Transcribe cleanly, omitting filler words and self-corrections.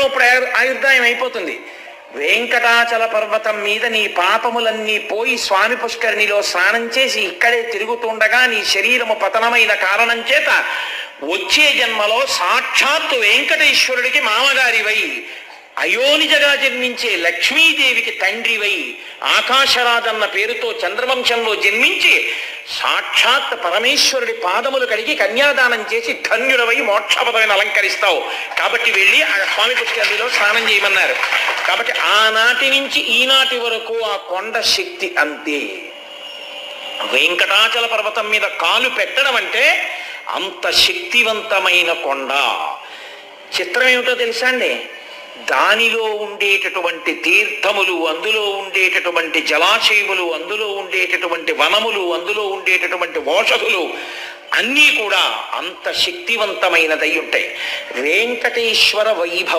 ఇప్పుడు ఆయుర్దాయం అయిపోతుంది. వెంకటాచల పర్వతం మీద నీ పాపములన్నీ పోయి స్వామి పుష్కరిణిలో స్నానం చేసి ఇక్కడే తిరుగుతుండగా నీ శరీరము పతనమైన కారణం చేత వచ్చే జన్మలో సాక్షాత్తు వెంకటేశ్వరుడికి మామగారివై, అయోనిజగా జన్మించే లక్ష్మీదేవికి తండ్రివై, ఆకాశరాజన్న పేరుతో చంద్రవంశంలో జన్మించి సాక్షాత్ పరమేశ్వరుడి పాదములు కడిగి కన్యాదానం చేసి ధన్యుడవై మోక్షపదవిని అలంకరిస్తావు. కాబట్టి వెళ్ళి ఆ స్వామి పుష్కరిణిలో స్నానం చేయమన్నారు. కాబట్టి ఆనాటి నుంచి ఈనాటి వరకు ఆ కొండ శక్తి అంతే. వెంకటాచల పర్వతం మీద కాలు పెట్టడం అంటే అంత శక్తివంతమైన కొండ. చిత్రం ఏమిటో తెలుసా అండి? దానిలో ఉండేటటువంటి తీర్థములు, అందులో ఉండేటటువంటి జలాశయములు, అందులో ఉండేటటువంటి వనములు, అందులో ఉండేటటువంటి ఓషధులు అన్నీ కూడా అంత శక్తివంతమైనదై ఉంటాయి. వెంకటేశ్వర వైభవం